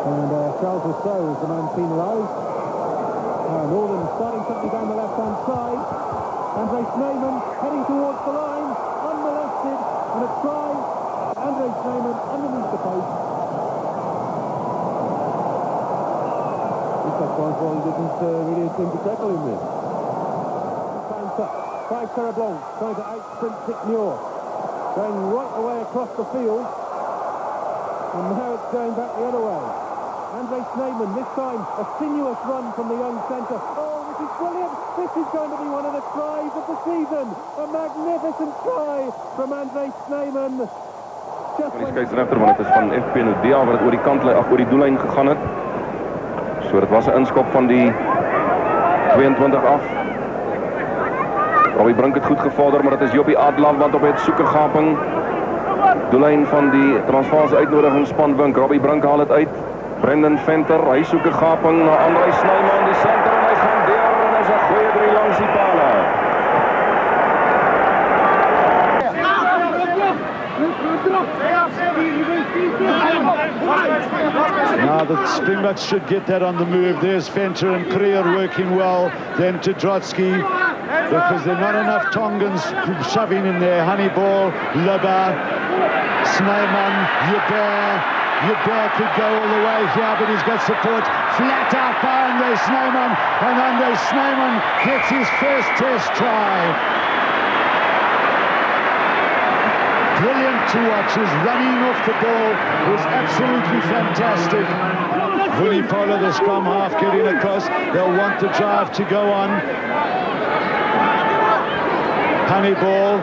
And Charles Rousseau is the man penalised. Northern starting something down the left-hand side. Andre Snyman heading towards the line, unmolested, and a try. Andre Snyman underneath the post. He didn't really attempt to tackle him there. Time's up. 5 Terre Blanc trying to out-sprint Dick Muir. Going right away across the field. And now it's going back the other way. Andre Snyman, this time a sinuous run from the young centre. Oh, this is brilliant! This is going to be one of the tries of the season! A magnificent try from Andre Snyman. Die skeieregter, want dit is van FP Nodea wat oor die kant oor die doellyn gegaan het. So dit was 'n inskop van die 22 af. Robbie Brink het goed gevorder, maar dit is Joppie Adlam wat op het soekergaping. Doellyn van die Transvaalse uitnodigingsspan wink. Robbie Brink haal dit uit. Brenden Venter, hy soek 'n gaping na Andre Snyman, die senter, en hy gaan deur en is 'n goeie 3 langs die pale. Now the Springboks should get that on the move. There's Venter and Creer working well. Then to Trotsky, because there are not enough Tongans shoving in there. Honeyball, Lubba, Snyman, Hubert could go all the way here, but he's got support flat out by Andre Snyman, and Andre Snyman gets his first test try. Brilliant to watch. His running off the ball was absolutely fantastic. Vunipola, the scrum half, getting across. They'll want the drive to go on. Honeyball.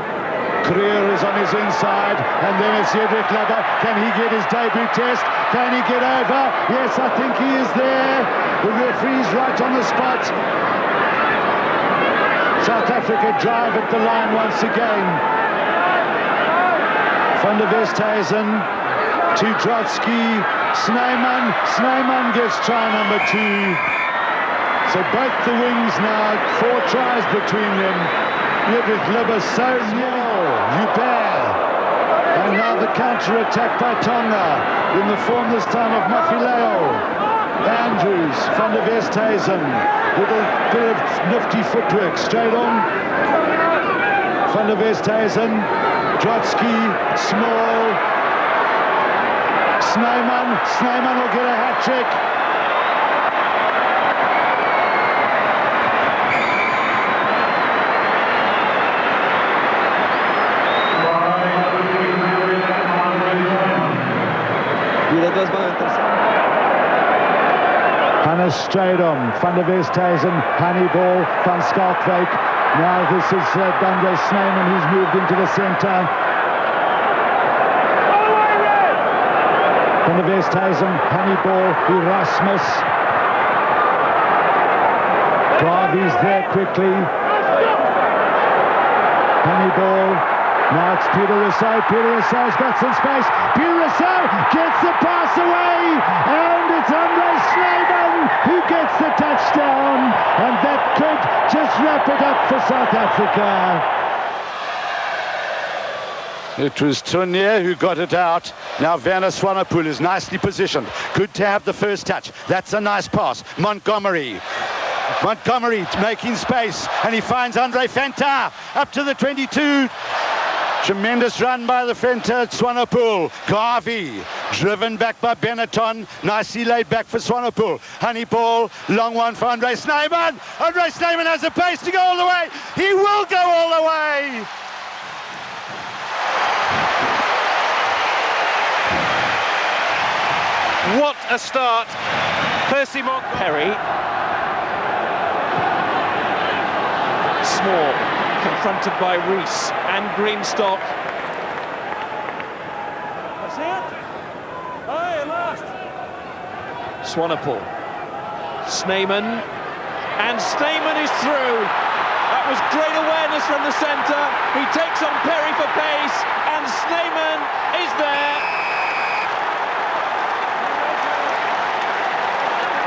Creer is on his inside, and then it's Cedric Lubba. Can he get his debut test? Can he get over? Yes, I think he is there. The referee's right on the spot. South Africa drive at the line once again. Van der Westhuizen to Trotsky. Snyman gets try number 2. So both the wings now, 4 tries between them. Cedric Lubba so near. Hubert. And now the counter-attack by Tonga in the form this time of Mafileo. Andrews, Van der Westhuizen with a bit of nifty footwork. Straight on. Van der Westhuizen, Trotsky, small. Snyman will get a hat-trick. Hannes straight on, Van der Westhuizen, Honeyball, Van Skalkwyk. Now this is Andre Snyman, who's moved into the centre. Van der Westhuizen, Honeyball, Erasmus. Garvey's there quickly. Honeyball. Now it's Peter Rousseau. Peter Rousseau's got some space. Peter Rousseau gets the pass away, and it's Andre Snyman who gets the touchdown, and that could just wrap it up for South Africa. It was Tournier who got it out. Now Werner Swanepoel is nicely positioned. Good to have the first touch. That's a nice pass. Montgomery making space, and he finds Andre Venter up to the 22. Tremendous run by the Venter, Swanepoel. Garvey, driven back by Benetton. Nicely laid back for Swanepoel. Honeyball, long one for Andre Snyman. Andre Snyman has the pace to go all the way. He will go all the way. What a start. Percy Montgomery. Small, confronted by Rees and Greenstock. That's it. Hey, last. Swanepoel. Snyman. And Snyman is through. That was great awareness from the centre. He takes on Perry for pace, and Snyman is there.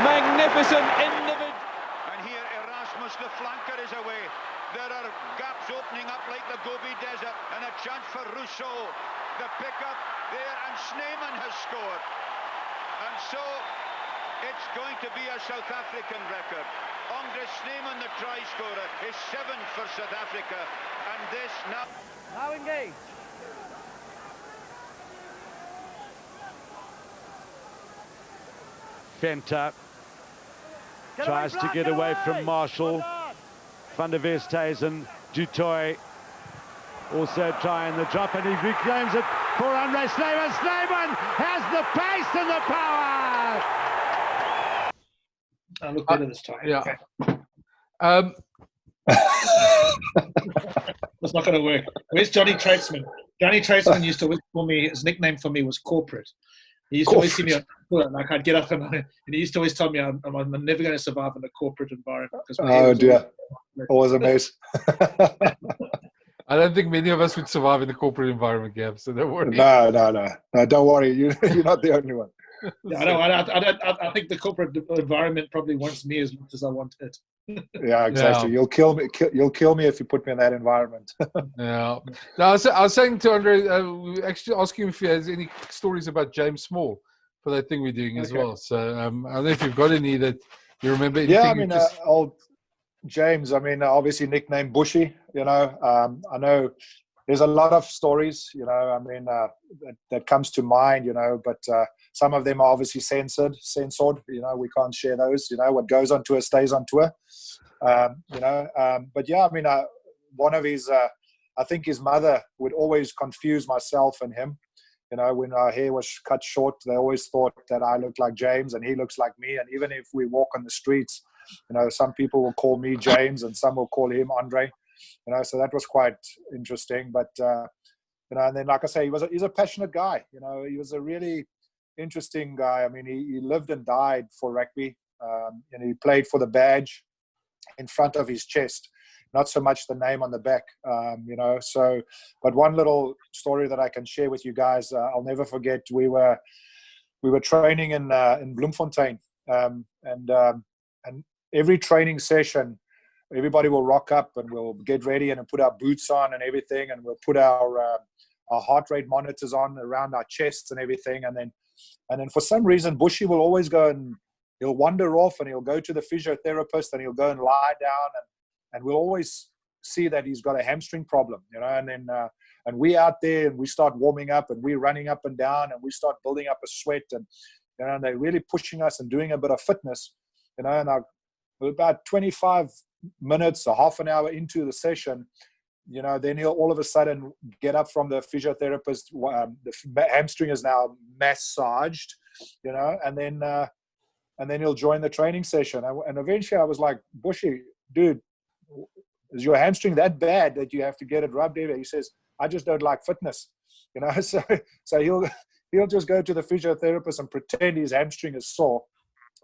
Magnificent individual. And here Erasmus, the flanker, is away. There are gaps opening up like the Gobi Desert, and a chance for Rousseau. The pick-up there, and Snyman has scored. And so it's going to be a South African record. Andre Snyman, the try scorer, is 7th for South Africa, and this now... Now engage. Venter tries to get away from Marshall. Van der Westhuizen, Du Toit also trying the drop, and he reclaims it for Andre Snyman. Snyman has the pace and the power. I look better this time. Yeah. Okay. That's not going to work. Where's Johnny Tradesman? Johnny Tradesman used to always call me, his nickname for me was Corporate. He used to always see me on tour, like I'd get up and he used to always tell me I'm never going to survive in a corporate environment. Oh dear, always a mess. I don't think many of us would survive in the corporate environment, Gav, so don't worry. No, don't worry. You're not the only one. Yeah, I think the corporate environment probably wants me as much as I want it. Yeah, exactly. Yeah. You'll kill me if you put me in that environment. Yeah. Now, I was saying to Andre, we actually asking him if he has any stories about James Small for that thing we're doing as well. So I don't know if you've got any that you remember. Yeah, I mean, old James. I mean, obviously nicknamed Bushy. You know, I know there's a lot of stories. You know, I mean, that comes to mind. You know, but some of them are obviously censored. You know, we can't share those. You know, what goes on tour stays on tour. You know, but yeah, I mean, one of his, I think his mother would always confuse myself and him. You know, when our hair was cut short, they always thought that I looked like James and he looks like me. And even if we walk on the streets, you know, some people will call me James and some will call him Andre. You know, so that was quite interesting. But you know, and then like I say, he's a passionate guy. You know, he was a really interesting guy. I mean, he lived and died for rugby, and he played for the badge in front of his chest, not so much the name on the back. You know, so but one little story that I can share with you guys, I'll never forget. We were training in Bloemfontein, and every training session, everybody will rock up and we'll get ready and put our boots on and everything, and we'll put our heart rate monitors on around our chests and everything, and then for some reason Bushy will always go and he'll wander off and he'll go to the physiotherapist and he'll go and lie down, and we'll always see that he's got a hamstring problem, you know, and then and we out there and we start warming up and we're running up and down and we start building up a sweat, and you know, and they're really pushing us and doing a bit of fitness, you know, and about 25 minutes or half an hour into the session, you know, then he'll all of a sudden get up from the physiotherapist. The hamstring is now massaged, you know, and then he'll join the training session. And eventually I was like, Bushy, dude, is your hamstring that bad that you have to get it rubbed everywhere? He says, I just don't like fitness, you know. So he'll just go to the physiotherapist and pretend his hamstring is sore,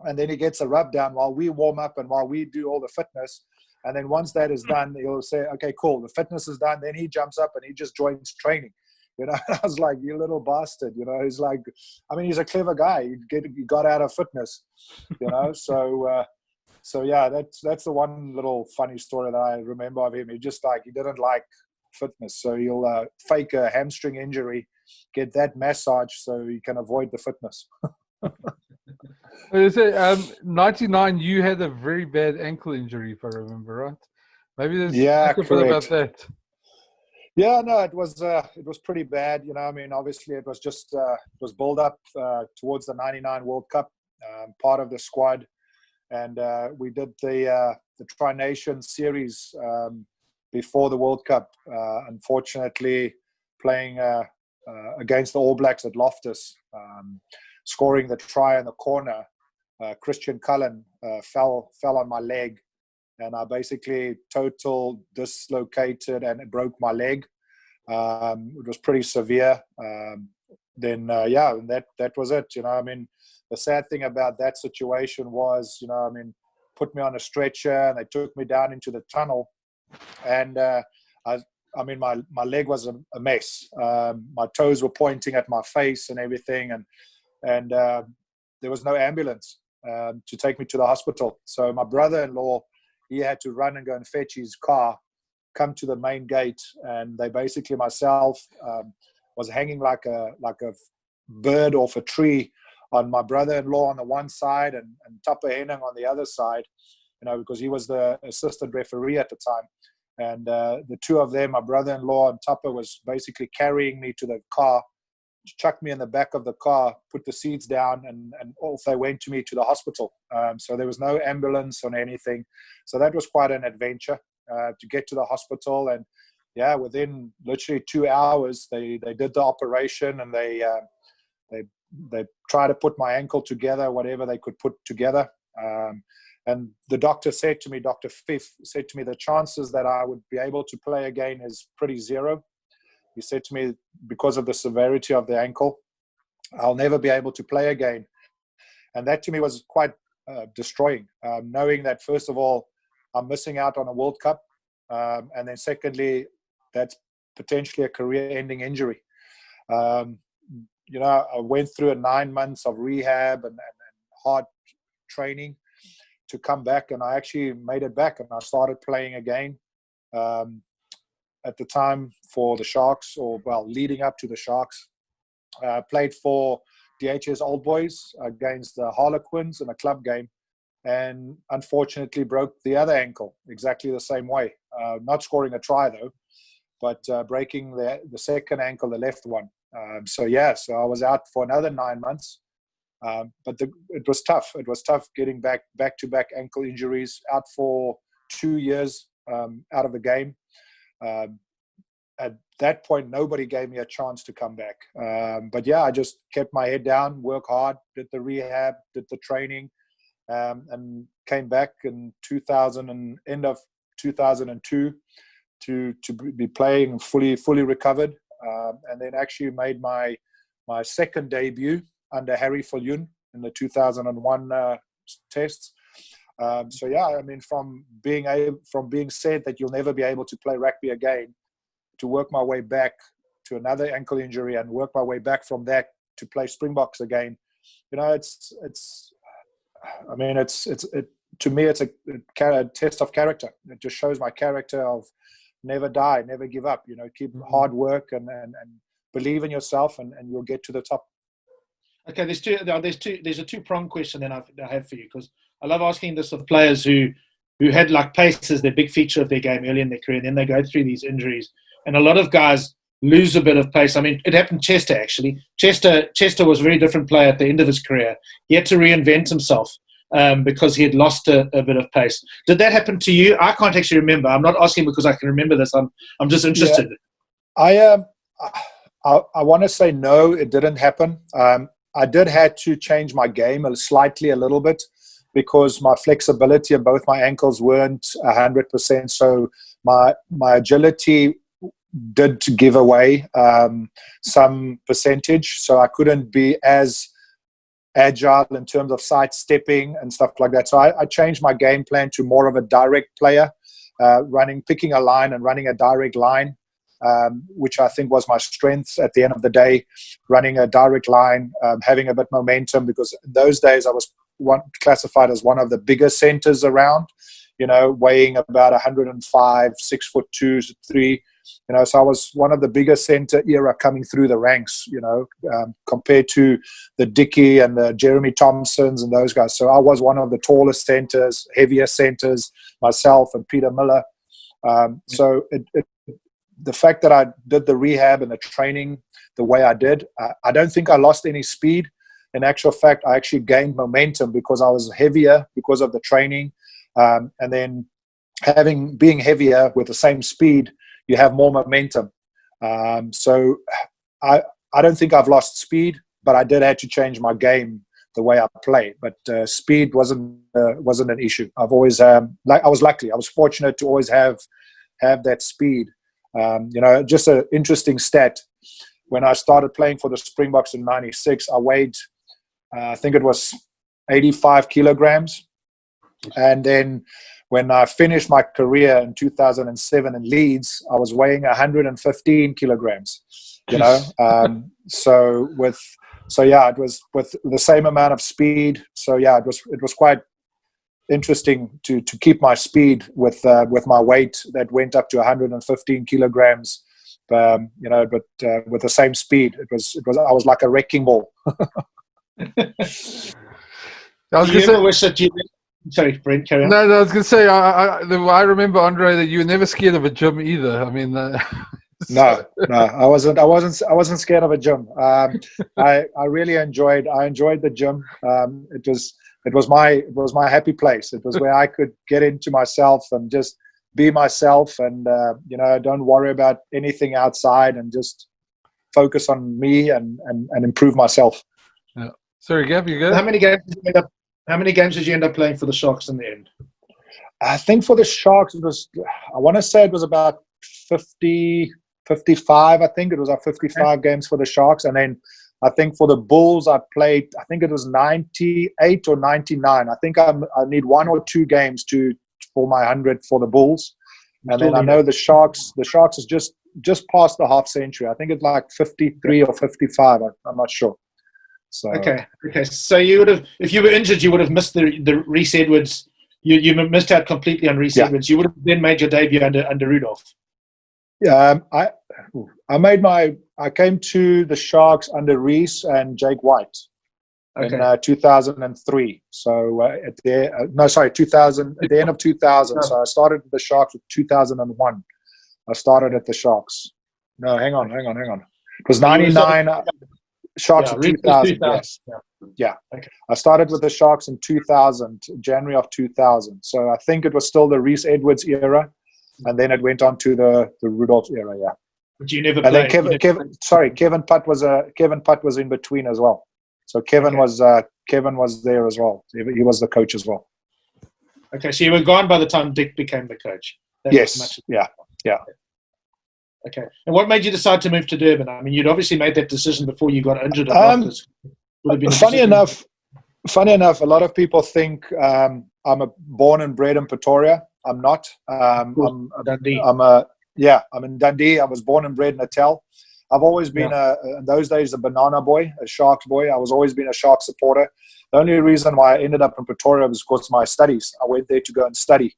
and then he gets a rub down while we warm up and while we do all the fitness. And then once that is done, he'll say, okay, cool, the fitness is done. Then he jumps up and he just joins training. You know, I was like, you little bastard. You know, he's like, I mean, he's a clever guy. He got out of fitness, you know. So yeah, that's the one little funny story that I remember of him. He didn't like fitness. So he'll fake a hamstring injury, get that massage so he can avoid the fitness. 99, you had a very bad ankle injury, if I remember right. Maybe there's a bit about that. Yeah, no, it was pretty bad. You know, I mean, obviously it was just it was built up towards the '99 World Cup, part of the squad, and we did the Tri Nations series before the World Cup. Unfortunately, playing against the All Blacks at Loftus, scoring the try in the corner, Christian Cullen fell on my leg, and I basically total dislocated and it broke my leg. It was pretty severe. Then that was it. You know, I mean, the sad thing about that situation was, you know, I mean, put me on a stretcher and they took me down into the tunnel, and I mean, my leg was a mess. My toes were pointing at my face and everything, and there was no ambulance to take me to the hospital. So my brother-in-law, he had to run and go and fetch his car, come to the main gate, and they basically, myself was hanging like a bird off a tree on my brother-in-law on the one side and Tupper Henning on the other side, because he was the assistant referee at the time. And the two of them, my brother-in-law and Tupper, was basically carrying me to the car, chucked me in the back of the car, put the seats down, and off they went to me to the hospital. So there was no ambulance or anything. So that was quite an adventure to get to the hospital. And yeah, within literally 2 hours, they did the operation, and they tried to put my ankle together, whatever they could put together. And the doctor said to me, Dr. Fiff said to me, the chances that I would be able to play again is pretty zero. He said to me, because of the severity of the ankle, I'll never be able to play again. And that to me was quite destroying, knowing that, first of all, I'm missing out on a World Cup. And then secondly, that's potentially a career-ending injury. I went through 9 months of rehab and hard training to come back, and I actually made it back, and I started playing again. At the time for the Sharks, leading up to the Sharks, played for DHS Old Boys against the Harlequins in a club game, and unfortunately broke the other ankle exactly the same way. Not scoring a try though, but breaking the second ankle, the left one. So I was out for another 9 months. But it was tough. It was tough getting back-to-back ankle injuries, out for 2 years out of the game. At that point, nobody gave me a chance to come back. But I just kept my head down, worked hard, did the rehab, did the training, and came back in end of 2002 to be playing fully recovered, and then actually made my second debut under Harry Viljoen in the 2001 tests. From being said that you'll never be able to play rugby again, to work my way back to another ankle injury and work my way back from that to play Springboks again, to me, it's a test of character. It just shows my character of never die, never give up. Keep hard work and believe in yourself, and you'll get to the top. Okay, there's a two-pronged question then I have for you, because I love asking this of players who had like pace as their big feature of their game early in their career, and then they go through these injuries, and a lot of guys lose a bit of pace. I mean, it happened to Chester actually. Chester was a very different player at the end of his career. He had to reinvent himself because he had lost a bit of pace. Did that happen to you? I can't actually remember. I'm not asking because I can remember this. I'm just interested. Yeah. I want to say no, it didn't happen. I did have to change my game slightly a little bit, because my flexibility of both my ankles weren't 100%. So my agility did give away some percentage. So I couldn't be as agile in terms of sidestepping and stuff like that. So I changed my game plan to more of a direct player, picking a line and running a direct line. Which I think was my strength at the end of the day, running a direct line, having a bit momentum, because in those days I was classified as one of the bigger centers around, weighing about 105, 6'2", 3", so I was one of the bigger center era coming through the ranks, compared to the Dickey and the Jeremy Thompsons and those guys. So I was one of the tallest centers, heavier centers, myself and Peter Miller. So the fact that I did the rehab and the training the way I did, I don't think I lost any speed. In actual fact, I actually gained momentum because I was heavier because of the training. And then being heavier with the same speed, you have more momentum. So I don't think I've lost speed, but I did have to change my game the way I play. But speed wasn't an issue. I've always I was lucky. I was fortunate to always have that speed. Just an interesting stat. When I started playing for the Springboks in '96, I weighed, I think it was 85 kilograms. And then when I finished my career in 2007 in Leeds, I was weighing 115 kilograms. It was with the same amount of speed. So yeah, it was quite interesting to keep my speed with my weight that went up to 115 kilograms, but with the same speed, it was I was like a wrecking ball. I was Do you going to ever say, wish that you... Sorry, Brent, carry on. no, I was going to say, I remember, Andre, that you were never scared of a gym either. I mean, No, I wasn't scared of a gym. I really enjoyed the gym. It was my happy place. It was where I could get into myself and just be myself, and don't worry about anything outside, and just focus on me and improve myself. Yeah. Sorry, Gav, you good? How many games did you end up playing for the Sharks in the end? I think for the Sharks, I want to say it was about 50, 55. I think it was 55 games for the Sharks. And then I think for the Bulls, I played, I think it was 98 or 99. I think I need 1 or 2 games for my 100 for the Bulls. And then I know the Sharks is just past the half century. I think it's like 53 or 55. I'm not sure. So Okay. So you would have, if you were injured, you would have missed the Reece Edwards. You missed out completely on Reece Edwards. You would have then made your debut under Rudolph. Yeah, I came to the Sharks under Reece and Jake White in 2003. So at the end of 2000. So I started at the Sharks with 2001. I started at the Sharks. No, hang on. It was 99. Sharks in 2000. Yes. Yeah. Okay. I started with the Sharks in 2000, January of 2000. So I think it was still the Reece Edwards era, and then it went on to the Rudolph era. Yeah. But you never played. And then Kevin Putt was in between as well. So Kevin was there as well. He was the coach as well. Okay, so you were gone by the time Dick became the coach. Yes. Yeah. Okay. And what made you decide to move to Durban? I mean, you'd obviously made that decision before you got injured. Funny enough, a lot of people think I'm born and bred in Pretoria. I'm not. I'm Dundee. I'm in Dundee. I was born and bred in Natal. I've always been in those days a banana boy, a Sharks boy. I was always been a Sharks supporter. The only reason why I ended up in Pretoria was because of my studies. I went there to go and study.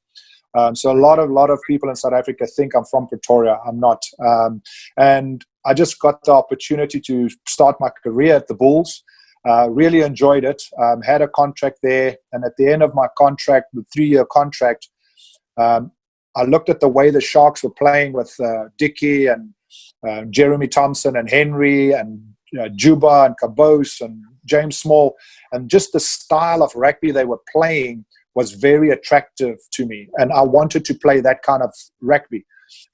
So a lot of people in South Africa think I'm from Pretoria. I'm not. And I just got the opportunity to start my career at the Bulls. Really enjoyed it. Had a contract there. And at the end of my contract, the 3-year contract, I looked at the way the Sharks were playing with Dickie and Jeremy Thompson and Henry and Juba and Cabos and James Small. And just the style of rugby they were playing was very attractive to me, and I wanted to play that kind of rugby.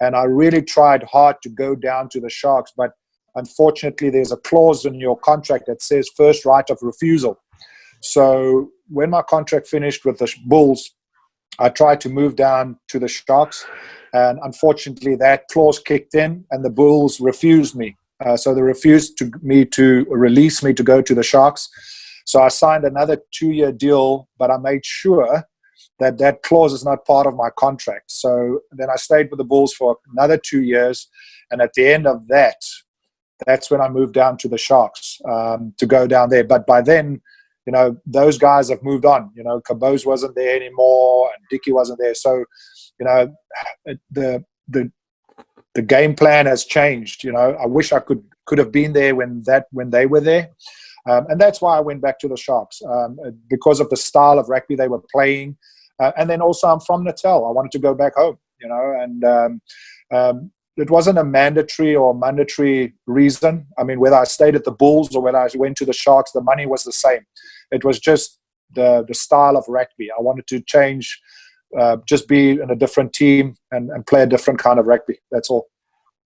And I really tried hard to go down to the Sharks, but unfortunately there's a clause in your contract that says first right of refusal. So when my contract finished with the Bulls, I tried to move down to the Sharks, and unfortunately that clause kicked in and the Bulls refused me. So they refused to release me to go to the Sharks. So I signed another 2-year deal, but I made sure that clause is not part of my contract. So then I stayed with the Bulls for another 2 years. And at the end of that's when I moved down to the Sharks to go down there. But by then, those guys have moved on. Cabos wasn't there anymore and Dickie wasn't there. So, the game plan has changed. I wish I could have been there when they were there. And that's why I went back to the Sharks, because of the style of rugby they were playing. And then also I'm from Natal. I wanted to go back home, and it wasn't a mandatory reason. I mean, whether I stayed at the Bulls or whether I went to the Sharks, the money was the same. It was just the style of rugby. I wanted to change, just be in a different team and play a different kind of rugby. That's all.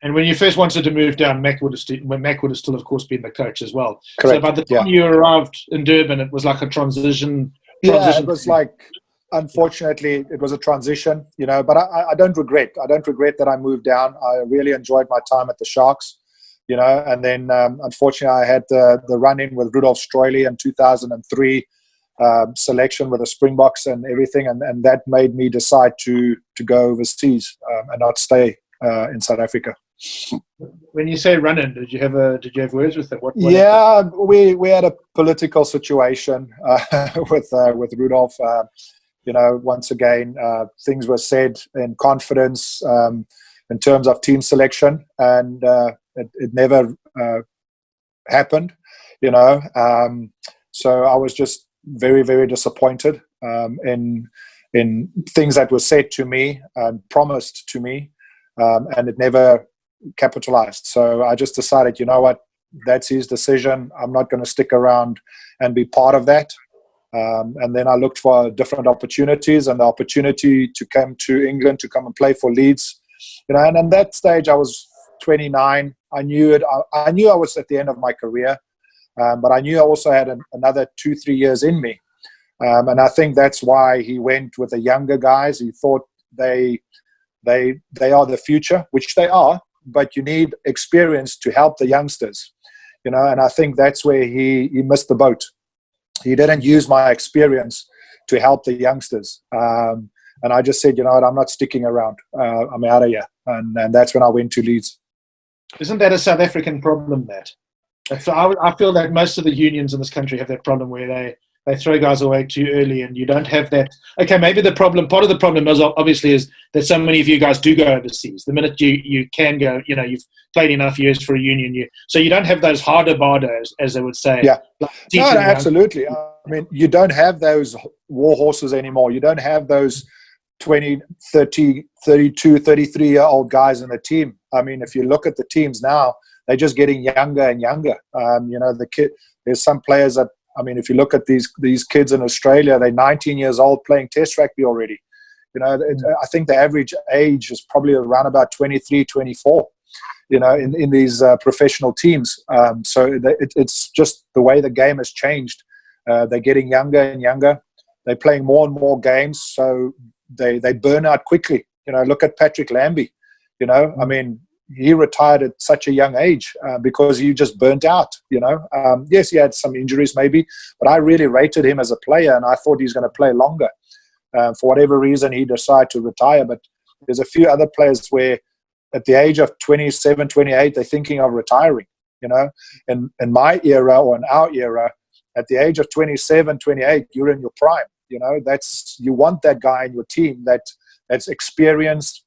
And when you first wanted to move down, Mac would have still, of course, been the coach as well. Correct. So by the time you arrived in Durban, it was like a transition. Yeah, it was like, unfortunately, it was a transition, but I don't regret. I don't regret that I moved down. I really enjoyed my time at the Sharks, and then unfortunately I had the run-in with Rudolph Stroyle in 2003, selection with the Springboks and everything, and that made me decide to go overseas and not stay in South Africa. When you say run-in, did you have words with them? What yeah, we had a political situation with Rudolph. Once again, things were said in confidence in terms of team selection, and it never happened. So I was just very, very disappointed in things that were said to me and promised to me, and it never capitalized. So I just decided, you know what, that's his decision. I'm not going to stick around and be part of that. And then I looked for different opportunities, and the opportunity to come to England to come and play for Leeds. You know, and at that stage I was 29. I knew it. I knew I was at the end of my career, but I knew I also had another 2-3 years in me. And I think that's why he went with the younger guys. He thought they are the future, which they are, but you need experience to help the youngsters, you know. And I think that's where he missed the boat. He didn't use my experience to help the youngsters. And I just said, you know what, I'm not sticking around. I'm out of here. And that's when I went to Leeds. Isn't that a South African problem, Matt? I feel that most of the unions in this country have that problem where they throw guys away too early, and you don't have that. Okay, maybe part of the problem is obviously is that so many of you guys do go overseas. The minute you can go, you know, you've played enough years for a union, so you don't have those harder borders, as they would say. Yeah, like no, absolutely. I mean, you don't have those war horses anymore. You don't have those 20, 30, 32, 33-year-old guys in the team. I mean, if you look at the teams now, they're just getting younger and younger. You know, there's some players that, I mean, if you look at these kids in Australia, they're 19 years old playing Test rugby already. You know, I think the average age is probably around about 23, 24, you know, in these professional teams. So it's just the way the game has changed. They're getting younger and younger. They're playing more and more games, so they burn out quickly. You know, look at Patrick Lambie. You know, I mean, he retired at such a young age because he just burnt out, you know. Yes, he had some injuries maybe, but I really rated him as a player, and I thought he was going to play longer. For whatever reason, he decided to retire. But there's a few other players where at the age of 27, 28, they're thinking of retiring, you know. In my era, or in our era, at the age of 27, 28, you're in your prime. You know, you want that guy in your team that's experienced,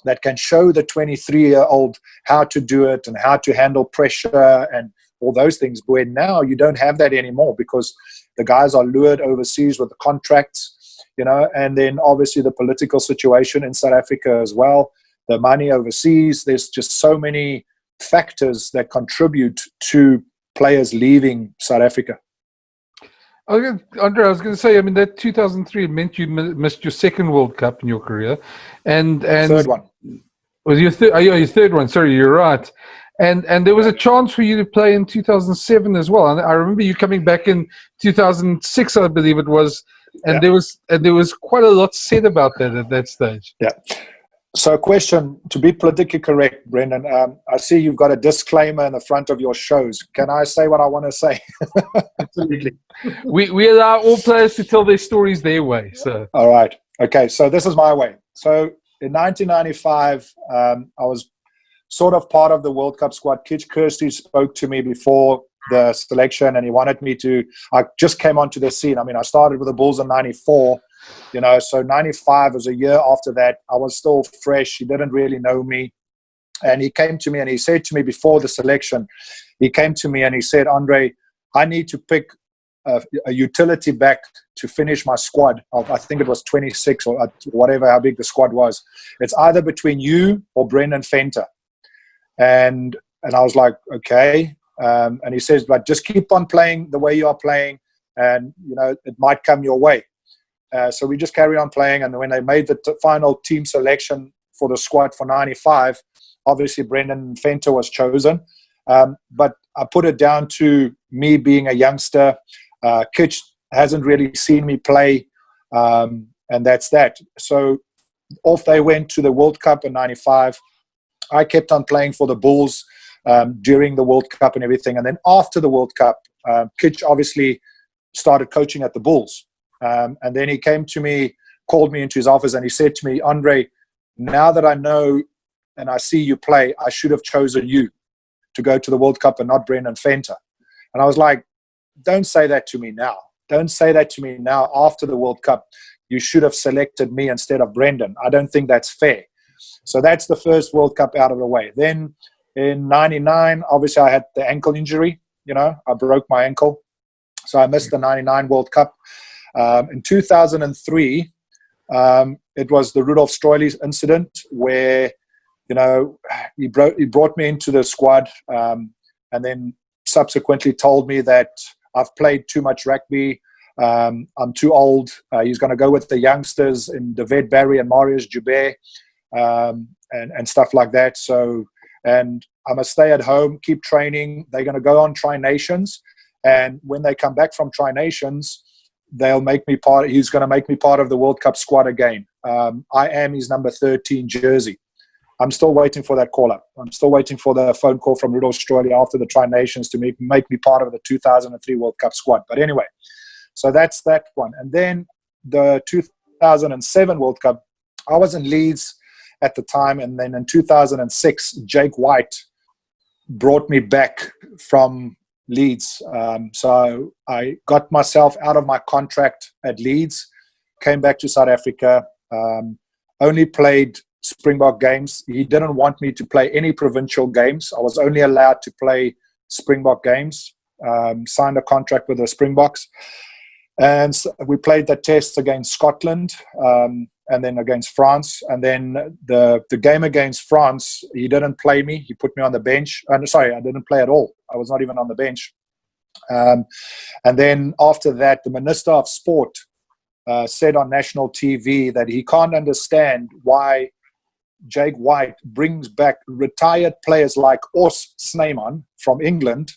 that can show the 23-year-old how to do it and how to handle pressure and all those things, where now you don't have that anymore because the guys are lured overseas with the contracts, you know, and then obviously the political situation in South Africa as well, the money overseas. There's just so many factors that contribute to players leaving South Africa. Andre, I was going to say, I mean, that 2003 meant you missed your second World Cup in your career, and third one was your third. Your third one. Sorry, you're right. And there was a chance for you to play in 2007 as well. And I remember you coming back in 2006, I believe it was. And there was quite a lot said about that at that stage. Yeah. So, question, to be politically correct, Brenden, I see you've got a disclaimer in the front of your shows. Can I say what I want to say? Absolutely. We allow all players to tell their stories their way. So. All right. Okay, so this is my way. So in 1995, I was sort of part of the World Cup squad. Kitch Kirsty spoke to me before the selection, and he wanted me to. I just came onto the scene. I mean, I started with the Bulls in '94. You know, so 95 was a year after that. I was still fresh. He didn't really know me. And he came to me and he said to me before the selection, he came to me and he said, Andre, I need to pick a utility back to finish my squad of, I think it was 26 or whatever, how big the squad was. It's either between you or Brenden Venter. And I was like, okay. And he says, but just keep on playing the way you are playing, and, you know, it might come your way. So we just carried on playing, and when they made the final team selection for the squad for 95, obviously Brenden Venter was chosen. But I put it down to me being a youngster. Kitch hasn't really seen me play, and that's that. So off they went to the World Cup in 95. I kept on playing for the Bulls during the World Cup and everything. And then after the World Cup, Kitch obviously started coaching at the Bulls. And then he came to me, called me into his office, and he said to me, Andre, now that I know and I see you play, I should have chosen you to go to the World Cup and not Brenden Venter. And I was like, don't say that to me now. Don't say that to me now after the World Cup. You should have selected me instead of Brenden. I don't think that's fair. So that's the first World Cup out of the way. Then in 99, obviously I had the ankle injury. You know, I broke my ankle. So I missed the 99 World Cup. In 2003, it was the Rudolf Stroili's incident where, you know, he brought me into the squad, and then subsequently told me that I've played too much rugby. I'm too old. He's going to go with the youngsters in David Barry and Marius Joubert, and stuff like that. So, and I must stay at home, keep training. They're going to go on Tri Nations, and when they come back from Tri Nations, they'll make me part. He's going to make me part of the World Cup squad again. I am his number 13 jersey. I'm still waiting for that call-up. I'm still waiting for the phone call from Rudolf Stroili after the Tri Nations to make me part of the 2003 World Cup squad. But anyway, so that's that one. And then the 2007 World Cup, I was in Leeds at the time. And then in 2006, Jake White brought me back from Leeds. So I got myself out of my contract at Leeds, came back to South Africa, only played Springbok games. He didn't want me to play any provincial games. I was only allowed to play Springbok games. Signed a contract with the Springboks. And so we played the tests against Scotland, and then against France. And then the game against France, he didn't play me. He put me on the bench. Sorry, I didn't play at all. I was not even on the bench. And then after that, the Minister of Sport said on national TV that he can't understand why Jake White brings back retired players like Andre Snyman from England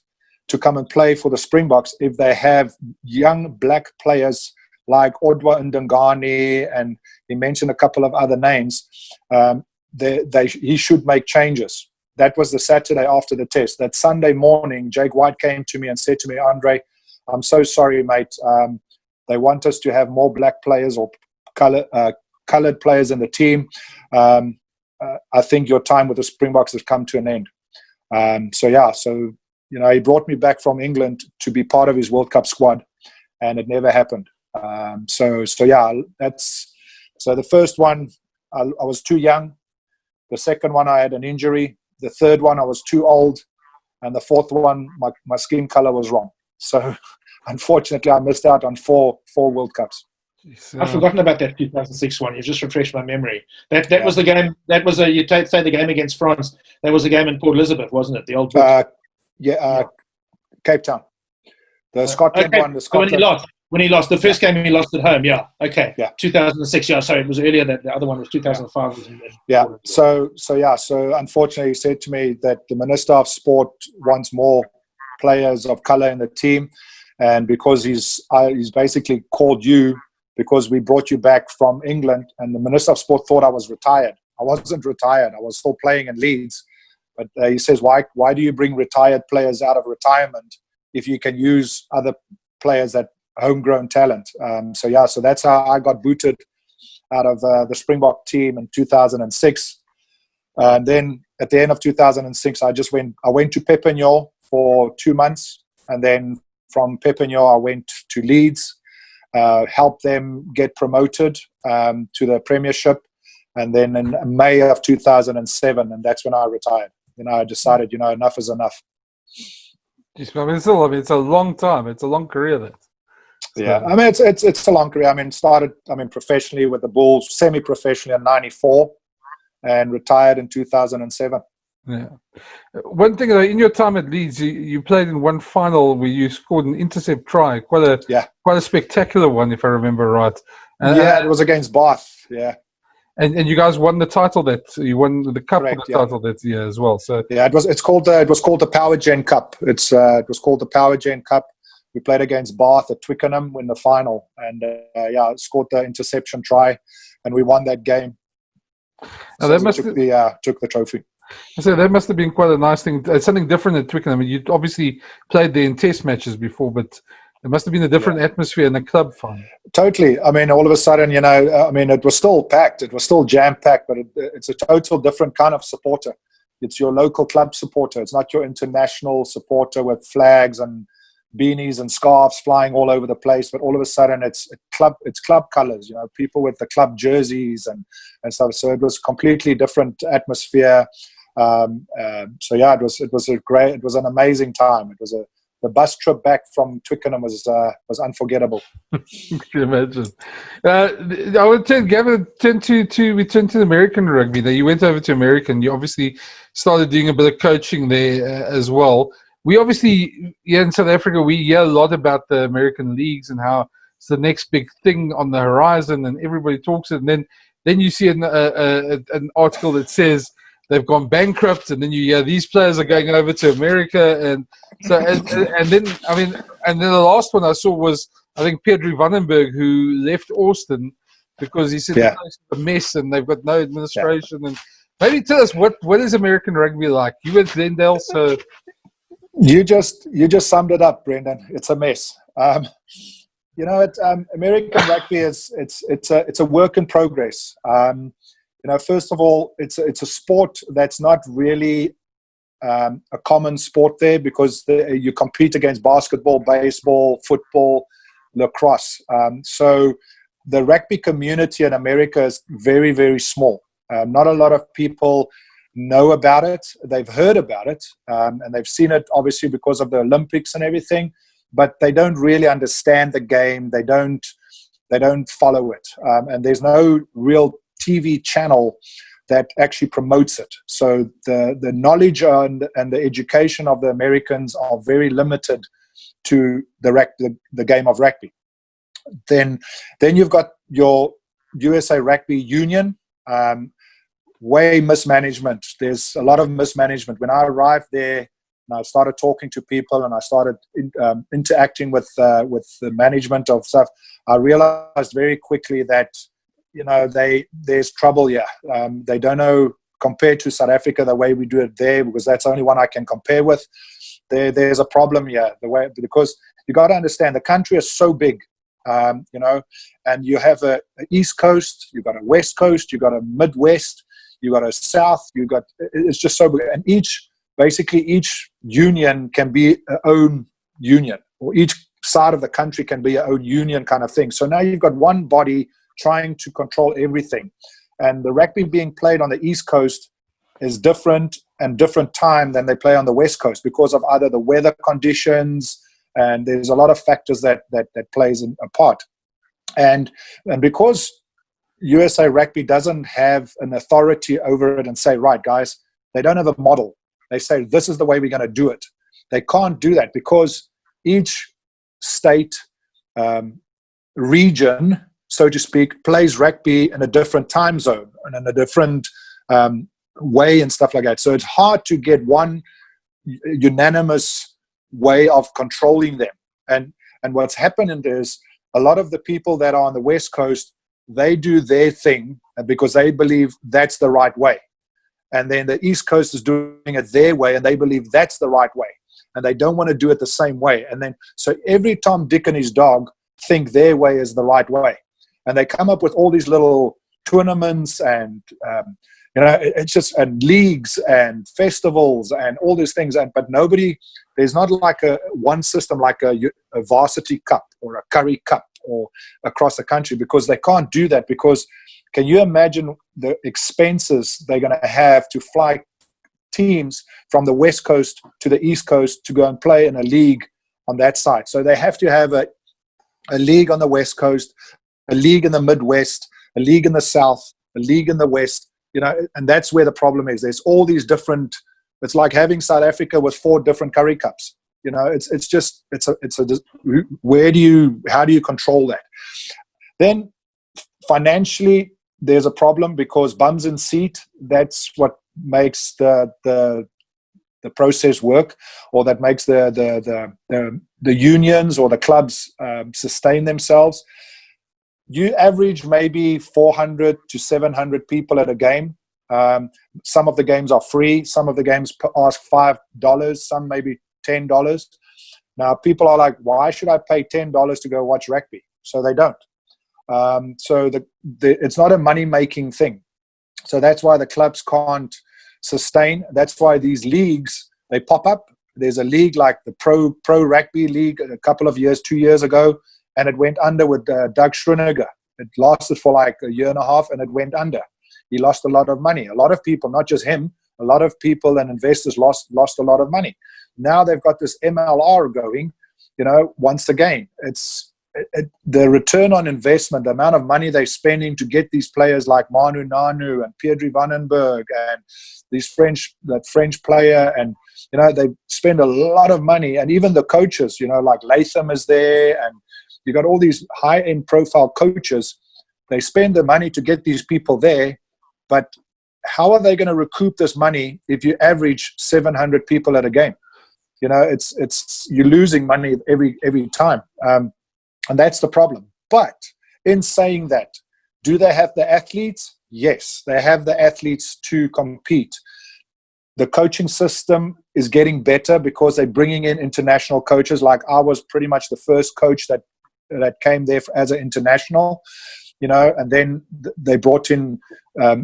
to come and play for the Springboks if they have young black players like Odwa Ndungane, and he mentioned a couple of other names. He should make changes. That was the Saturday after the test. That Sunday morning, Jake White came to me and said to me, Andre, I'm so sorry, mate. They want us to have more black players or colored players in the team. I think your time with the Springboks has come to an end. So you know, he brought me back from England to be part of his World Cup squad, and it never happened. So the first one, I was too young. The second one, I had an injury. The third one, I was too old. And the fourth one, my skin color was wrong. So unfortunately, I missed out on four World Cups. I've forgotten about that 2006 one. You just refreshed my memory. That was the game. That was you say the game against France. That was a game in Port Elizabeth, wasn't it? The old Cape Town. The Scotland one. The Scotland. When he lost the first game, he lost at home. Yeah. Okay. Yeah. 2006. Yeah. Sorry, it was earlier. The other one was 2005. So unfortunately, he said to me that the Minister of Sport wants more players of color in the team, and because he's basically called you because we brought you back from England, and the Minister of Sport thought I was retired. I wasn't retired. I was still playing in Leeds. But he says, why do you bring retired players out of retirement if you can use other players that homegrown talent? So that's how I got booted out of the Springbok team in 2006. And then at the end of 2006, I went to Perpignan for 2 months. And then from Perpignan, I went to Leeds, helped them get promoted to the Premiership. And then in May of 2007, and that's when I retired. I decided, enough is enough. It's a long time. It's a long career. Yeah, I mean, it's a long career. I mean, started professionally with the Bulls, semi-professionally in '94, and retired in 2007. Yeah. One thing, in your time at Leeds, you played in one final where you scored an intercept try, quite a spectacular one, if I remember right. It was against Bath. Yeah. And you guys won the title you won the cup. Correct, for the title that year as well. So it was called the Power Gen Cup. It was called the Power Gen Cup. We played against Bath at Twickenham in the final, and scored the interception try, and we won that game. So we took the trophy. So that must have been quite a nice thing. It's something different at Twickenham. I mean, you obviously played there in test matches before, but it must have been a different atmosphere in the club final. Totally. I mean, all of a sudden, it was still packed. It was still jam-packed, but it's a total different kind of supporter. It's your local club supporter. It's not your international supporter with flags and beanies and scarves flying all over the place. But all of a sudden, it's club colors. People with the club jerseys and stuff. So it was a completely different atmosphere. It was an amazing time. It was the bus trip back from Twickenham was unforgettable. You can imagine. I would Gavin, return to the American rugby. Now, you went over to American. You obviously started doing a bit of coaching there as well. We obviously, in South Africa, we hear a lot about the American leagues and how it's the next big thing on the horizon, and everybody talks it. And then you see an article that says they've gone bankrupt, and then you hear these players are going over to America, and so and then the last one I saw was, I think, Pedro Vandenberg, who left Austin because he said the place is a mess and they've got no administration. And maybe tell us what is American rugby like? You went to Glendale, so you just summed it up, Brenden. It's a mess. American rugby it's a work in progress. First of all, it's a sport that's not really a common sport there, because you compete against basketball, baseball, football, lacrosse. So the rugby community in America is very, very small. Not a lot of people know about it. They've heard about it, and they've seen it obviously because of the Olympics and everything, but they don't really understand the game. They don't follow it, and there's no real TV channel that actually promotes it. So the knowledge and the education of the Americans are very limited to the game of rugby. Then you've got your USA Rugby Union, way mismanagement. There's a lot of mismanagement. When I arrived there and I started talking to people and I started interacting with the management of stuff, I realized very quickly that there's trouble here. They don't know, compared to South Africa, the way we do it there, because that's the only one I can compare with. There's a problem here, because you got to understand the country is so big, and you have a East Coast, you got a West Coast, you got a Midwest, you got a South, it's just so big, and each union can be a own union, or each side of the country can be a own union kind of thing. So now you've got one body trying to control everything, and the rugby being played on the East Coast is different time than they play on the West Coast, because of either the weather conditions, and there's a lot of factors that plays a part, and because USA Rugby doesn't have an authority over it and say, right guys, they don't have a model. They say this is the way we're going to do it. They can't do that because each state, region, so to speak, plays rugby in a different time zone and in a different way and stuff like that. So it's hard to get one unanimous way of controlling them. And what's happened is a lot of the people that are on the West Coast, they do their thing because they believe that's the right way. And then the East Coast is doing it their way and they believe that's the right way. And they don't want to do it the same way. And then, so every Tom, Dick, and his dog think their way is the right way. And they come up with all these little tournaments and, it's just, and leagues and festivals and all these things. But there's not like one system like a varsity cup or a curry cup or across the country, because they can't do that. Because can you imagine the expenses they're going to have to fly teams from the West Coast to the East Coast to go and play in a league on that side? So they have to have a league on the West Coast, a league in the Midwest, a league in the South, a league in the West, and that's where the problem is. There's all these different, it's like having South Africa with 4 different curry cups. How do you control that? Then financially, there's a problem because bums in seat, that's what makes the process work, or that makes the unions or the clubs sustain themselves. You average maybe 400 to 700 people at a game. Some of the games are free. Some of the games ask $5. Some maybe $10. Now people are like, why should I pay $10 to go watch rugby? So they don't. So it's not a money-making thing. So that's why the clubs can't sustain. That's why these leagues, they pop up. There's a league like the Pro Rugby League a couple of years, 2 years ago, and it went under with Doug Schröniger. It lasted for like a year and a half, and it went under. He lost a lot of money. A lot of people, not just him, a lot of people and investors lost a lot of money. Now they've got this MLR going, once again, the return on investment, the amount of money they're spending to get these players like Manu Nanu and Pierre Vandenberg and that French player, and they spend a lot of money, and even the coaches, like Latham is there, and you got all these high-end profile coaches. They spend the money to get these people there, but how are they going to recoup this money if you average 700 people at a game? It's you're losing money every time. And that's the problem. But in saying that, do they have the athletes? Yes, they have the athletes to compete. The coaching system is getting better because they're bringing in international coaches. Like I was pretty much the first coach that came there as an international, and then they brought in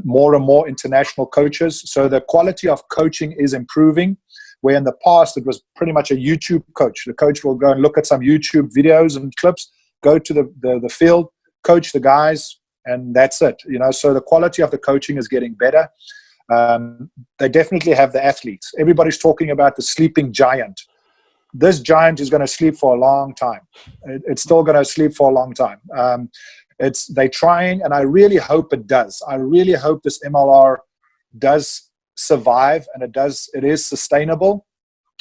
more and more international coaches. So the quality of coaching is improving, where in the past it was pretty much a YouTube coach. The coach will go and look at some YouTube videos and clips, go to the field, coach the guys, and that's it. So the quality of the coaching is getting better. They definitely have the athletes. Everybody's talking about the sleeping giant. This giant is going to sleep for a long time. It's still going to sleep for a long time. They're trying, and I really hope it does. I really hope this MLR does survive, and it is sustainable.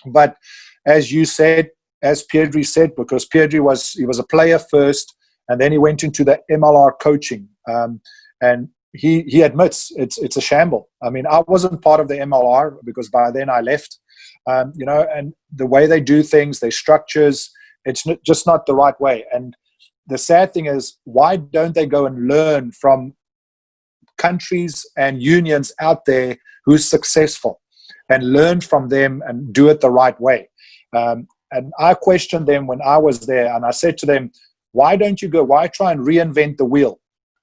But as you said, as Piedri said, because Piedri was a player first, and then he went into the MLR coaching, and he admits it's a shamble. I mean, I wasn't part of the MLR because by then I left, and the way they do things, their structures, it's just not the right way. And the sad thing is, why don't they go and learn from countries and unions out there who's successful, and learn from them and do it the right way? And I questioned them when I was there, and I said to them, why don't you go? Why try and reinvent the wheel?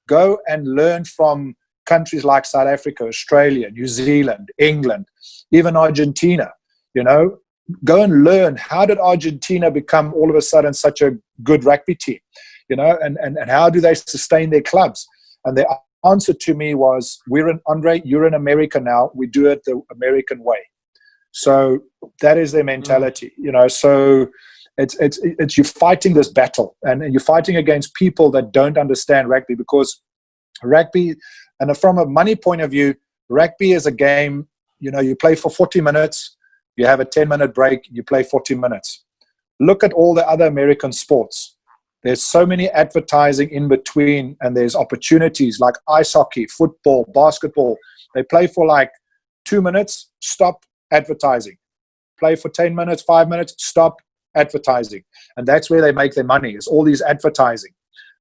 Go and learn from countries like South Africa, Australia, New Zealand, England, even Argentina. Go and learn, how did Argentina become all of a sudden such a good rugby team? And how do they sustain their clubs? And the answer to me was, Andre, you're in America now. We do it the American way. So that is their mentality, So it's you're fighting this battle, and you're fighting against people that don't understand rugby, because rugby, and from a money point of view, rugby is a game. You play for 40 minutes, you have a 10-minute break, you play 40 minutes. Look at all the other American sports. There's so many advertising in between, and there's opportunities like ice hockey, football, basketball. They play for like 2 minutes, stop, advertising. Play for 10 minutes, 5 minutes, stop, advertising. And that's where they make their money, is all these advertising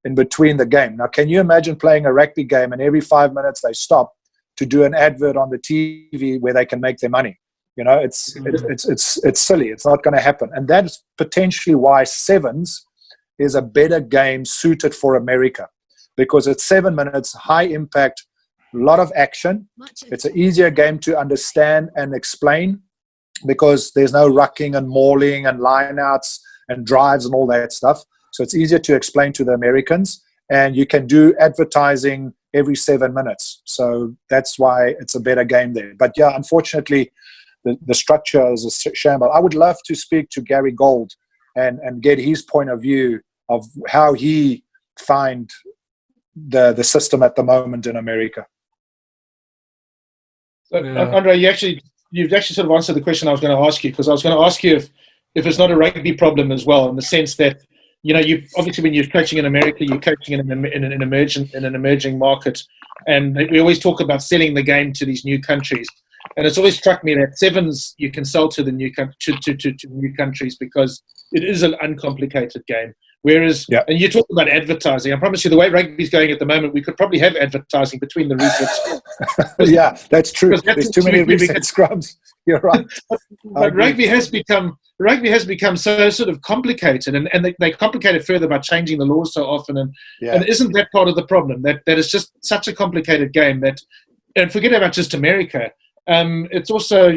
in between the game. Now, can you imagine playing a rugby game and every 5 minutes they stop to do an advert on the TV where they can make their money? It's silly. It's not going to happen. And that's potentially why sevens is a better game suited for America, because it's 7 minutes, high impact, a lot of action. It's an easier game to understand and explain, because there's no rucking and mauling and lineouts and drives and all that stuff. So it's easier to explain to the Americans, and you can do advertising every 7 minutes. So that's why it's a better game there. But yeah, unfortunately, the structure is a shamble. I would love to speak to Gary Gold and get his point of view of how he find the system at the moment in America. So, Andre, you've actually sort of answered the question I was going to ask you, because I was going to ask you if it's not a rugby problem as well, in the sense that, you obviously, when you're coaching in America, you're coaching in an emerging market, and we always talk about selling the game to these new countries. And it's always struck me that sevens you can sell to the new to new countries, because it is an uncomplicated game. Whereas, and you talk about advertising, I promise you, the way rugby's going at the moment, we could probably have advertising between the resets. Yeah, that's true. There's too many reset scrums. You're right. But rugby has become so sort of complicated, and they complicate it further by changing the laws so often. And isn't that part of the problem? That it's just such a complicated game that, and forget about just America. It's also,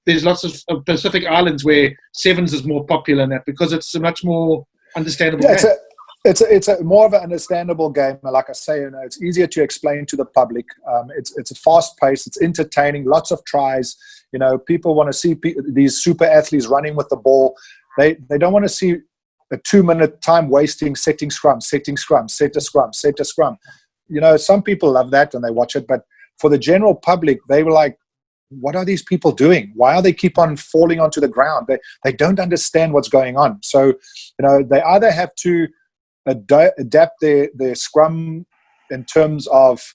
there's lots of Pacific islands where sevens is more popular than that, because it's a much more understandable game. It's a more of an understandable game. Like I say, it's easier to explain to the public. It's a fast pace. It's entertaining. Lots of tries. People want to see these super athletes running with the ball. They don't want to see a 2-minute time wasting setting scrum, set a scrum. Some people love that and they watch it, but for the general public, they were like, what are these people doing? Why are they keep on falling onto the ground? They don't understand what's going on. So, they either have to adapt their scrum in terms of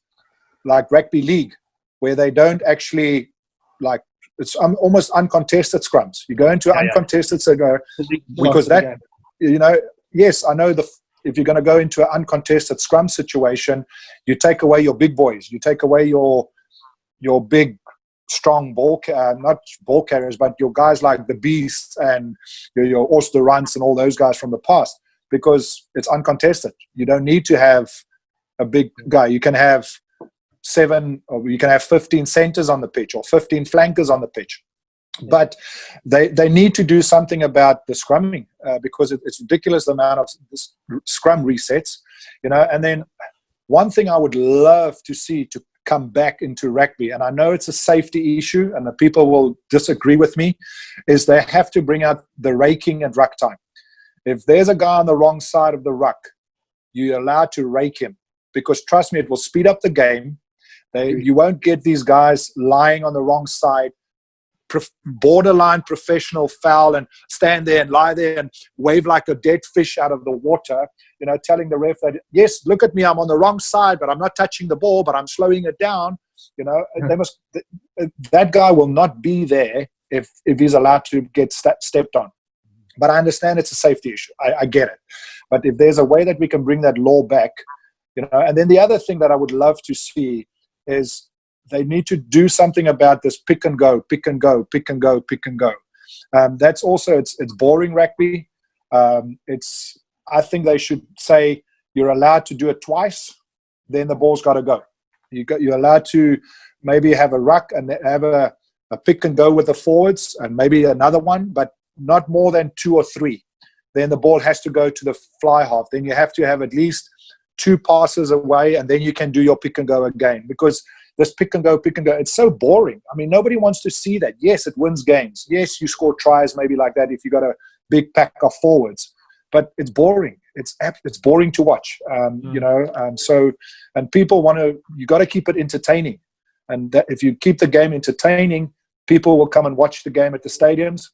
like rugby league, where they don't actually like, it's almost uncontested scrums. You go into uncontested because that, yes, I know if you're going to go into an uncontested scrum situation, you take away your big boys, you take away your big strong not ball carriers, but your guys like the Beasts and your Oyster Runts and all those guys from the past, because it's uncontested. You don't need to have a big guy. You can have 7 or you can have 15 centers on the pitch or 15 flankers on the pitch. But they need to do something about the scrumming because it's ridiculous the amount of scrum resets, And then one thing I would love to see to come back into rugby, and I know it's a safety issue and the people will disagree with me, is they have to bring out the raking and ruck time. If there's a guy on the wrong side of the ruck, you're allowed to rake him, because trust me, it will speed up the game. You won't get these guys lying on the wrong side, borderline professional foul, and stand there and lie there and wave like a dead fish out of the water, telling the ref that, yes, look at me, I'm on the wrong side, but I'm not touching the ball, but I'm slowing it down. That guy will not be there if he's allowed to get stepped on. But I understand it's a safety issue. I get it. But if there's a way that we can bring that law back, and then the other thing that I would love to see is they need to do something about this pick and go. That's also, it's boring rugby. I think they should say you're allowed to do it twice, then the ball's got to go. You're allowed to maybe have a ruck and have a pick and go with the forwards and maybe another one, but not more than 2 or 3. Then the ball has to go to the fly half. Then you have to have at least 2 passes away, and then you can do your pick and go again, because this pick and go, it's so boring. I mean, nobody wants to see that. Yes, it wins games. Yes, you score tries maybe like that if you got a big pack of forwards, but it's boring. It's boring to watch, So, and people you got to keep it entertaining. And that if you keep the game entertaining, people will come and watch the game at the stadiums.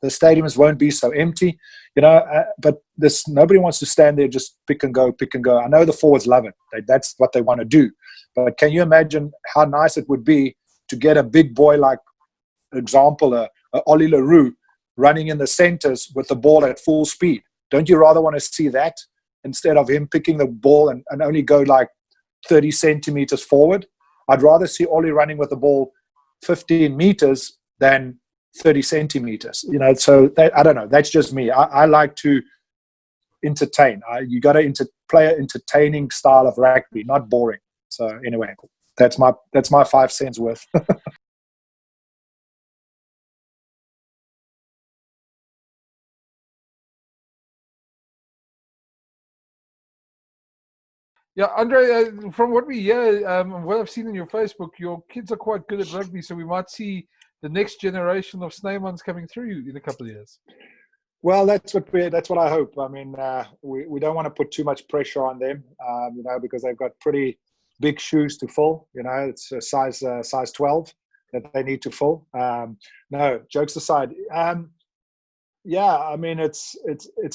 The stadiums won't be so empty, but nobody wants to stand there just pick and go. I know the forwards love it. That's what they want to do. But can you imagine how nice it would be to get a big boy like, example, a Ollie LaRue running in the centers with the ball at full speed? Don't you rather want to see that instead of him picking the ball and only go like 30 centimeters forward? I'd rather see Ollie running with the ball 15 meters than 30 centimeters. So I don't know. That's just me. I like to entertain. You got to play an entertaining style of rugby, not boring. So anyway, that's my 5 cents worth. Yeah, Andre, from what we hear, what I've seen in your Facebook, your kids are quite good at rugby, so we might see the next generation of Snymans coming through in a couple of years. Well, that's what I hope. I mean, we don't want to put too much pressure on them, because they've got pretty big shoes to fill. It's a size 12 that they need to fill. No, jokes aside. Yeah, I mean, it's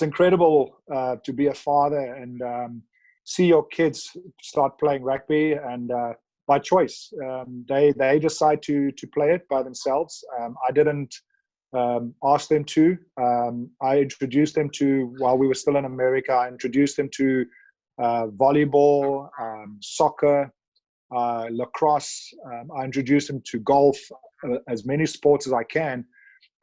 incredible to be a father and see your kids start playing rugby, and by choice. They decide to play it by themselves. I didn't ask them to. I introduced them to, while we were still in America, I introduced them to volleyball, soccer, lacrosse. I introduced them to golf, as many sports as I can,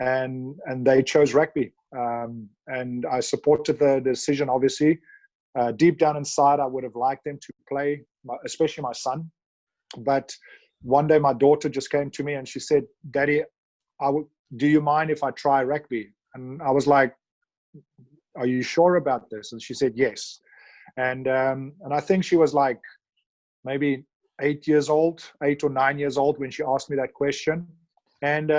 and they chose rugby. And I supported the decision, obviously. Deep down inside, I would have liked them to play, especially my son. But one day my daughter just came to me and she said, "Daddy, do you mind if I try rugby?" And I was like, "Are you sure about this?" And she said, "Yes." And I think she was like maybe 8 or 9 years old when she asked me that question. And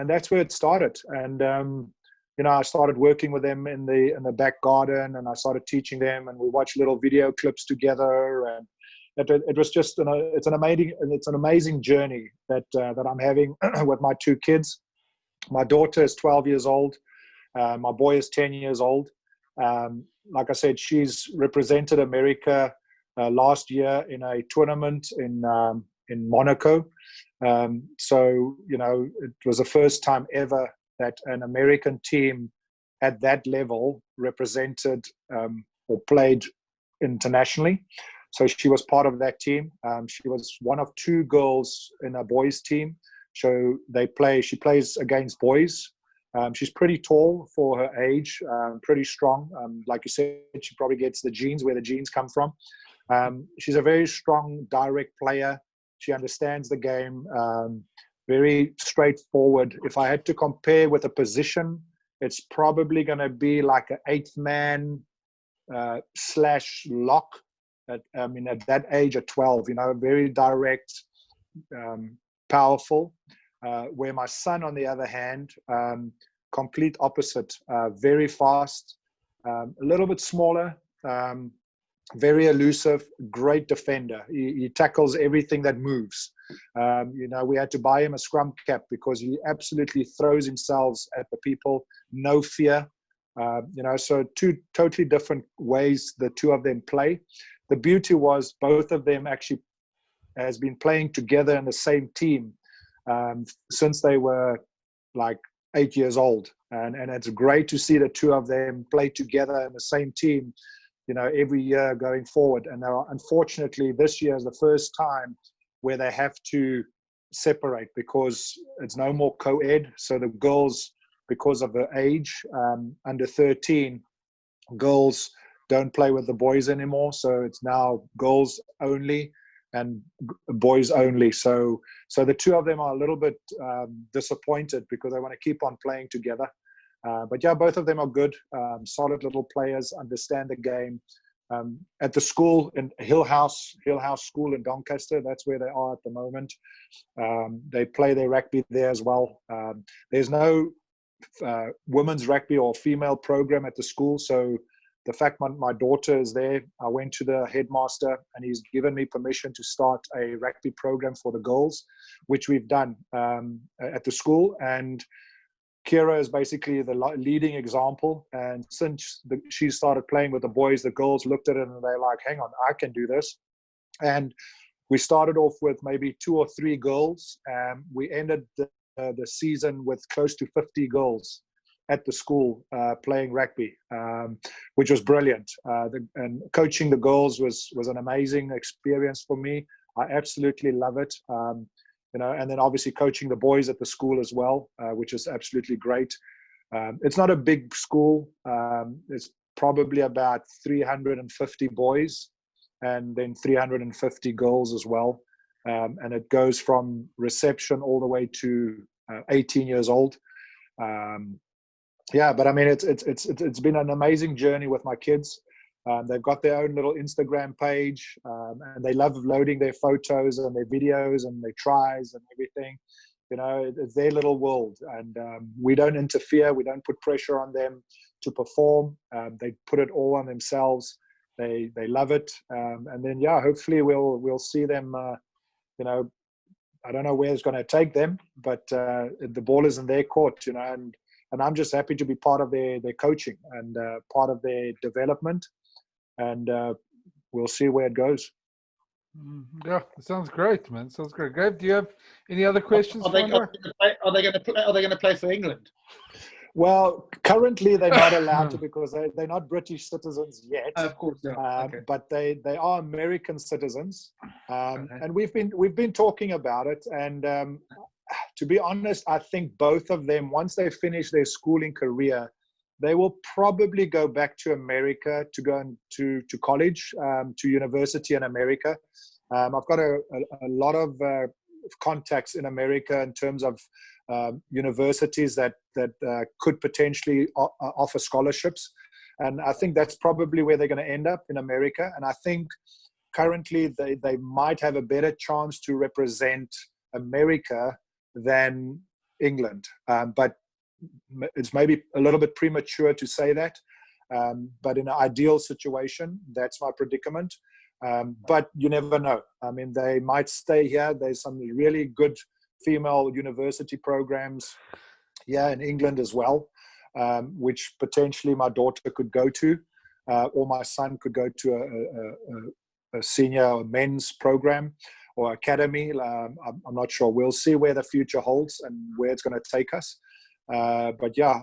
that's where it started. And I started working with them in the back garden, and I started teaching them, and we watched little video clips together. And it was just it's an amazing journey that I'm having with my two kids. My daughter is 12 years old. My boy is 10 years old. Like I said, she's represented America last year in a tournament in Monaco. So it was the first time ever that an American team at that level represented or played internationally. So she was part of that team. She was one of two girls in a boys' team. So she plays against boys. She's pretty tall for her age, pretty strong. Like you said, she probably gets the genes, where the genes come from. She's a very strong, direct player. She understands the game, very straightforward. If I had to compare with a position, it's probably going to be like an 8th man / lock. At that age at 12, very direct, powerful. Where my son, on the other hand, complete opposite, very fast, a little bit smaller, very elusive, great defender. He tackles everything that moves. We had to buy him a scrum cap because he absolutely throws himself at the people, no fear. So two totally different ways the two of them play. The beauty was both of them actually has been playing together in the same team since they were like 8 years old. And it's great to see the two of them play together in the same team, every year going forward. And now, unfortunately, this year is the first time where they have to separate because it's no more co-ed. So the girls, because of their age, under 13, girls don't play with the boys anymore. So it's now girls only and boys only. So the two of them are a little bit disappointed because they want to keep on playing together. But yeah, both of them are good, solid little players, understand the game. At the school in Hill House School in Doncaster, that's where they are at the moment. They play their rugby there as well. There's no women's rugby or female program at the school. So the fact my daughter is there, I went to the headmaster and he's given me permission to start a rugby program for the girls, which we've done at the school. And Kira is basically the leading example. And since she started playing with the boys, the girls looked at it and they're like, hang on, I can do this. And we started off with maybe 2 or 3 girls. We ended the season with close to 50 girls at the school playing rugby, which was brilliant. And coaching the girls was an amazing experience for me. I absolutely love it. And then obviously coaching the boys at the school as well, which is absolutely great. It's not a big school. It's probably about 350 boys and then 350 girls as well. And it goes from reception all the way to 18 years old. But I mean, it's been an amazing journey with my kids. They've got their own little Instagram page, and they love loading their photos and their videos and their tries and everything. It's their little world, and we don't interfere. We don't put pressure on them to perform. They put it all on themselves. They love it, and then hopefully we'll see them. I don't know where it's going to take them, but the ball is in their court, and I'm just happy to be part of their coaching and part of their development. And we'll see where it goes. Yeah, it sounds great, man. Sounds great. Gabe, do you have any other questions? Are they going to play for England? Well, currently they're not allowed to because they're not British citizens yet. Of course, yeah. Okay. But they are American citizens, and we've been talking about it. And to be honest, I think both of them, once they finish their schooling career, they will probably go back to America to go to college, to university in America. I've got a lot of contacts in America in terms of universities that could potentially offer scholarships. And I think that's probably where they're going to end up in America. And I think currently they might have a better chance to represent America than England. But it's maybe a little bit premature to say that. But in an ideal situation, that's my predicament. But you never know. I mean, they might stay here. There's some really good female university programs here in England as well, which potentially my daughter could go to, or my son could go to a senior men's program or academy. I'm not sure. We'll see where the future holds and where it's going to take us. But yeah,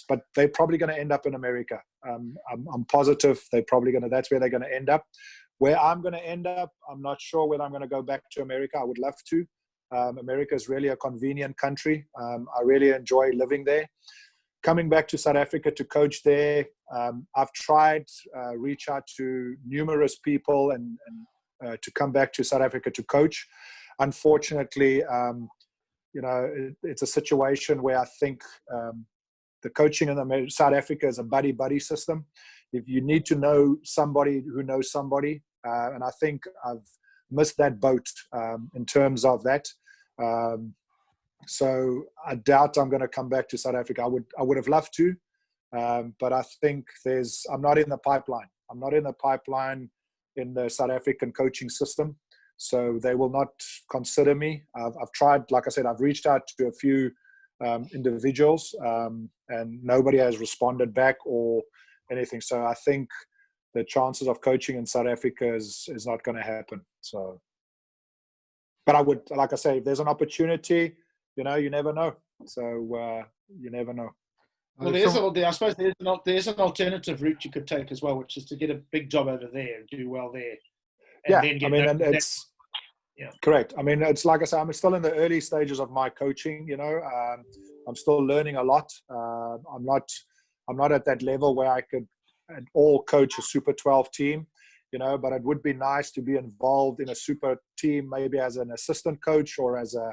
but they're probably going to end up in America. I'm positive they're probably going to. That's where they're going to end up. Where I'm going to end up, I'm not sure whether I'm going to go back to America. I would love to. America is really a convenient country. I really enjoy living there. Coming back to South Africa to coach there, I've tried reach out to numerous people and to come back to South Africa to coach. Unfortunately, it's a situation where I think the coaching in South Africa is a buddy-buddy system. If you need to know somebody who knows somebody, and I think I've missed that boat in terms of that. So I doubt I'm going to come back to South Africa. I would have loved to, but I think I'm not in the pipeline. I'm not in the pipeline in the South African coaching system. So they will not consider me. I've tried, like I said, I've reached out to a few individuals and nobody has responded back or anything. So I think the chances of coaching in South Africa is not going to happen. So, but I would, like I say, if there's an opportunity, you never know. So you never know. Well, I suppose there's an alternative route you could take as well, which is to get a big job over there and do well there. And then it's correct. I mean, it's like I say, I'm still in the early stages of my coaching. I'm still learning a lot. I'm not at that level where I could at all coach a Super 12 team, but it would be nice to be involved in a super team, maybe as an assistant coach or as a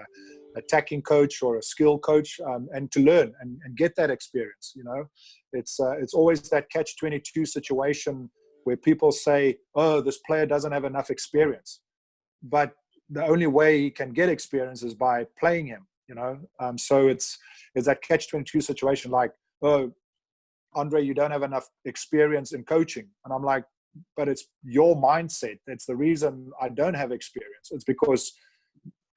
attacking coach or a skill coach, and to learn and get that experience. It's always that catch-22 situation where people say, oh, this player doesn't have enough experience, but the only way he can get experience is by playing him. So it's that catch-22 situation, like, oh, Andre, you don't have enough experience in coaching. And I'm like, but it's your mindset. That's the reason I don't have experience. It's because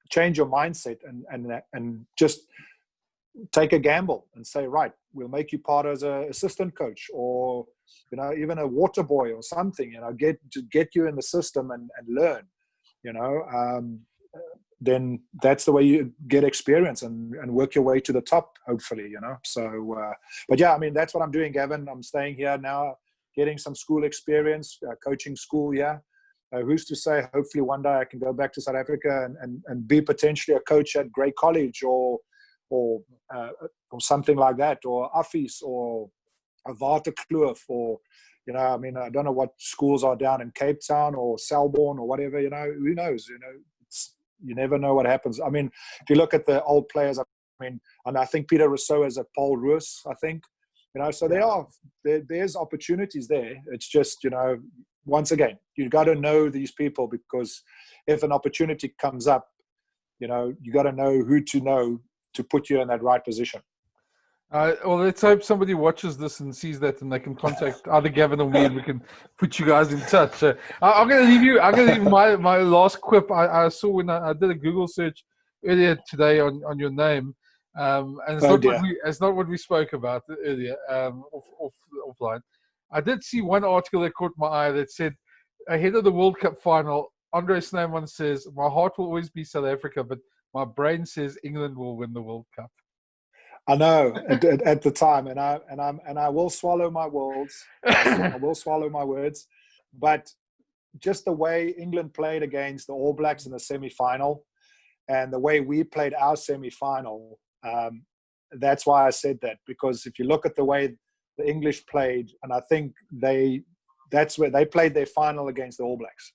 change your mindset and just take a gamble and say, right, we'll make you part as an assistant coach or, even a water boy or something, get you in the system and learn, then that's the way you get experience and work your way to the top, hopefully, So, but yeah, I mean, that's what I'm doing, Gavin. I'm staying here now, getting some school experience, coaching school here. Who's to say, hopefully one day I can go back to South Africa and be potentially a coach at Grey College or something like that, or Affies or a Waterkloof or, I mean, I don't know what schools are down in Cape Town or Selborne or whatever, who knows, you never know what happens. I mean, if you look at the old players, I mean, and I think Peter Rousseau is a Paul Roos, I think, so there's opportunities there. It's just, once again, you got to know these people, because if an opportunity comes up, you got to know who to know to put you in that right position. Well, let's hope somebody watches this and sees that, and they can contact either Gavin or me, and we can put you guys in touch. I'm going to leave you. I'm going to leave my last quip. I saw when I did a Google search earlier today on your name, and it's not what we spoke about earlier offline. I did see one article that caught my eye that said, ahead of the World Cup final, Andre Snyman says, "My heart will always be South Africa, but my brain says England will win the World Cup." I know at the time, and I will swallow my words. I will swallow my words, but just the way England played against the All Blacks in the semi-final, and the way we played our semi-final, that's why I said that. Because if you look at the way the English played, and I think that's where they played their final against the All Blacks,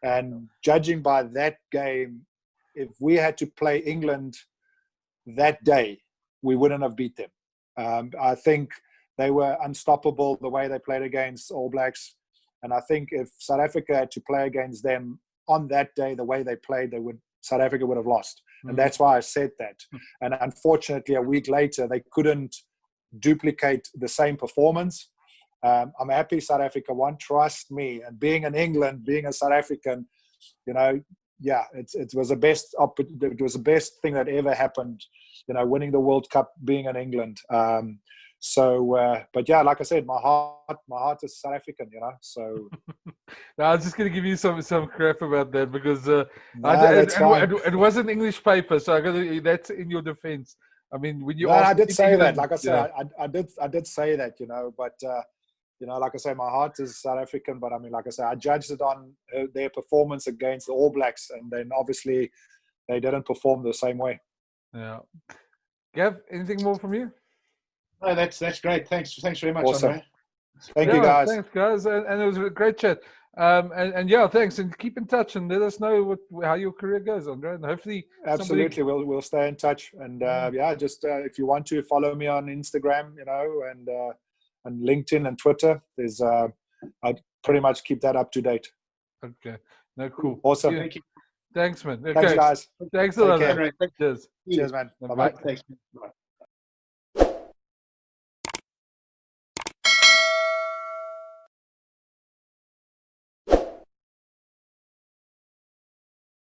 and judging by that game, if we had to play England that day, we wouldn't have beat them. I think they were unstoppable the way they played against All Blacks. And I think if South Africa had to play against them on that day, the way they played, South Africa would have lost. And that's why I said that. And unfortunately, a week later, they couldn't duplicate the same performance. I'm happy South Africa won. Trust me. And being in England, being a South African, it was the best. It was the best thing that ever happened. Winning the World Cup, being in England. But yeah, like I said, my heart is South African. So. No, I was just going to give you some crap about that because it was an English paper, so that's in your defense. I mean, when you I did say that. Like I said, I did say that. But. Like I say, my heart is South African, but I mean, like I say, I judged it on their performance against the All Blacks, and then obviously they didn't perform the same way. Yeah. Gav, anything more from you? No, that's great. Thanks very much, Awesome. Andre. Thank you, guys. Thanks, guys, and it was a great chat. And yeah, thanks, and keep in touch and let us know how your career goes, Andre, and hopefully absolutely we'll stay in touch. And just if you want to follow me on Instagram, and LinkedIn and Twitter, I pretty much keep that up to date. Okay. No, cool. Awesome. Thank you. Thanks, man. Okay. Thanks, guys. Thanks a lot. Cheers. Cheers. Cheers, man. Bye-bye. Thanks. Bye.